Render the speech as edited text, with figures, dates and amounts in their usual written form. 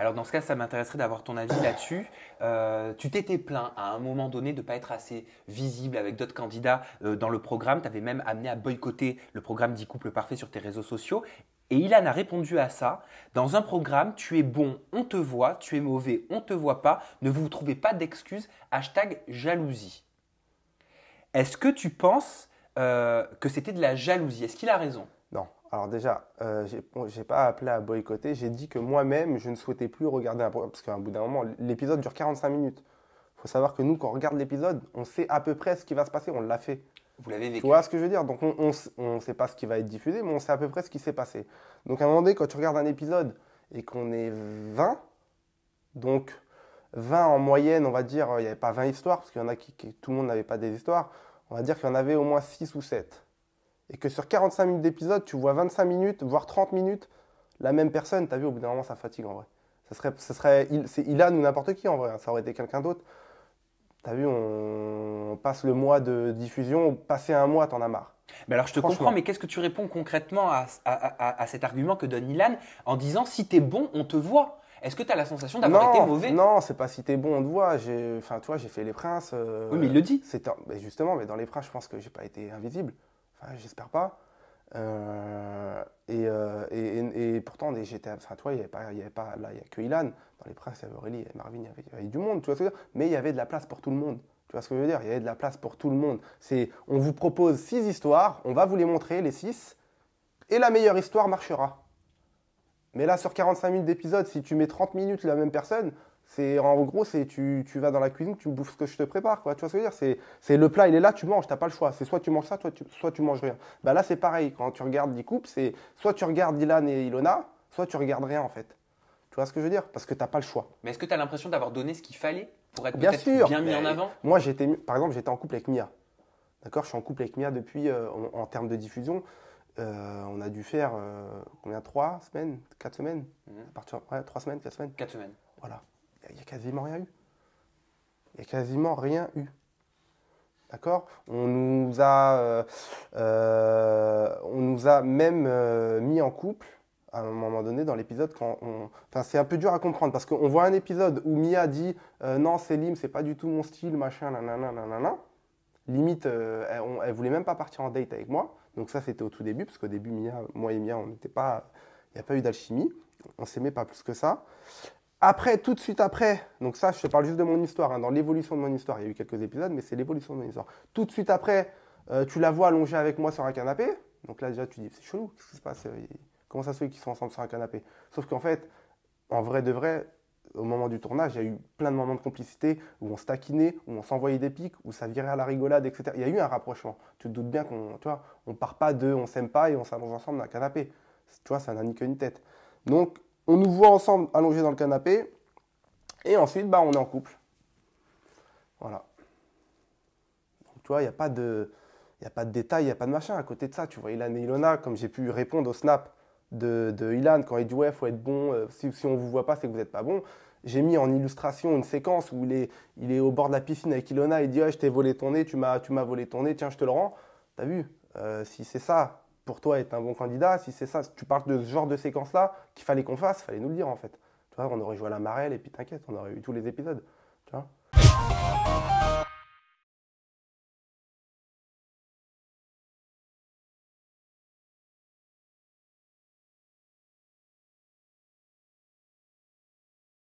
Alors dans ce cas, ça m'intéresserait d'avoir ton avis là-dessus. Tu t'étais plaint à un moment donné de ne pas être assez visible avec d'autres candidats dans le programme. Tu avais même amené à boycotter le programme 10 couples parfaits sur tes réseaux sociaux. Et Ilan a répondu à ça. Dans un programme, tu es bon, on te voit. Tu es mauvais, on ne te voit pas. Ne vous trouvez pas d'excuses. Hashtag jalousie. Est-ce que tu penses que c'était de la jalousie? Est-ce qu'il a raison? Non. Alors déjà, j'ai pas appelé à boycotter. J'ai dit que moi-même, je ne souhaitais plus regarder un programme. Parce qu'à un bout d'un moment, l'épisode dure 45 minutes. Il faut savoir que nous, quand on regarde l'épisode, on sait à peu près ce qui va se passer. On l'a fait. Vous l'avez Tu vécu. vois ce que je veux dire? Donc on ne sait pas ce qui va être diffusé, mais on sait à peu près ce qui s'est passé. Donc à un moment donné, quand tu regardes un épisode et qu'on est 20, donc 20 en moyenne, on va dire, il n'y avait pas 20 histoires, parce qu'il y en a tout le monde n'avait pas des histoires, on va dire qu'il y en avait au moins 6 ou 7. Et que sur 45 minutes d'épisode, tu vois 25 minutes, voire 30 minutes, la même personne, tu as vu, au bout d'un moment, ça fatigue en vrai. C'est Ilan ou n'importe qui en vrai, hein, ça aurait été quelqu'un d'autre. Tu as vu, on passe le mois de diffusion, passer un mois, t'en as marre. Mais alors je te comprends, mais qu'est-ce que tu réponds concrètement à cet argument que donne Ilan en disant si t'es bon, on te voit? Est-ce que tu as la sensation d'avoir été mauvais? Non, c'est pas si t'es bon, on te voit. Enfin, tu vois, j'ai fait Les Princes. Oui, mais il le dit. Mais justement, mais dans Les Princes, je pense que j'ai pas été invisible. Enfin, j'espère pas. Et pourtant, enfin, tu vois, il y avait pas, là, il y a que Ilan. Dans Les Princes, il y avait Aurélie, il y avait Marvin, il y avait du monde, tu vois ce que je veux dire. Mais il y avait de la place pour tout le monde. Tu vois ce que je veux dire? Il y avait de la place pour tout le monde. On vous propose 6 histoires, on va vous les montrer, les 6, et la meilleure histoire marchera. Mais là, sur 45 minutes d'épisode, si tu mets 30 minutes la même personne, en gros, tu vas dans la cuisine, tu me bouffes ce que je te prépare, quoi. Tu vois ce que je veux dire? C'est le plat, il est là, tu manges, tu n'as pas le choix. C'est soit tu manges ça, soit tu manges rien. Bah là, c'est pareil. Quand tu regardes 10 couples, c'est soit tu regardes Ilan et Ilona, soit tu regardes rien, en fait. Tu vois ce que je veux dire? Parce que tu n'as pas le choix. Mais est-ce que tu as l'impression d'avoir donné ce qu'il fallait pour être Bien peut-être sûr. bien mis en avant? Moi, par exemple, j'étais en couple avec Mia. D'accord? Je suis en couple avec Mia depuis, en termes de diffusion. On a dû faire combien? 3 semaines? 4 semaines? Ouais, 3 semaines, 4 semaines? 4 semaines. Voilà. Il n'y a quasiment rien eu. Il n'y a quasiment rien eu. D'accord? On nous a même mis en couple à un moment donné dans l'épisode. Enfin, c'est un peu dur à comprendre parce qu'on voit un épisode où Mia dit non, Selim, c'est pas du tout mon style, machin, nanana, nanana. Limite, elle voulait même pas partir en date avec moi. Donc ça, c'était au tout début, parce qu'au début, moi et Mia, on n'était pas, il n'y a pas eu d'alchimie. On s'aimait pas plus que ça. Après, tout de suite après, donc ça, je te parle juste de mon histoire, hein, dans l'évolution de mon histoire, il y a eu quelques épisodes, mais c'est l'évolution de mon histoire. Tout de suite après, tu la vois allongée avec moi sur un canapé. Donc là, déjà, tu dis, c'est chelou, qu'est-ce qui se passe? Comment ça se fait qu'ils sont ensemble sur un canapé? Sauf qu'en fait, en vrai de vrai, au moment du tournage, il y a eu plein de moments de complicité où on se taquinait, où on s'envoyait des pics, où ça virait à la rigolade, etc. Il y a eu un rapprochement. Tu te doutes bien on part pas on s'aime pas et on s'allonge ensemble dans un canapé. Tu vois, ça n'a ni queue ni tête. Donc, on nous voit ensemble allongés dans le canapé et ensuite, bah, on est en couple. Voilà. Donc, tu vois, il n'y a pas de détails, il n'y a pas de machin. À côté de ça, tu vois, Ilan et Ilona, comme j'ai pu répondre au snap de Ilan quand il dit ouais, il faut être bon, si on ne vous voit pas, c'est que vous n'êtes pas bon. J'ai mis en illustration une séquence où il est au bord de la piscine avec Ilona, il dit ouais, je t'ai volé ton nez, tu m'as volé ton nez, tiens, je te le rends. T'as vu? Si c'est ça, pour toi, être un bon candidat, si c'est ça, si tu parles de ce genre de séquence-là qu'il fallait qu'on fasse, il fallait nous le dire en fait. Tu vois, on aurait joué à la marelle et puis t'inquiète, on aurait eu tous les épisodes. Tu vois?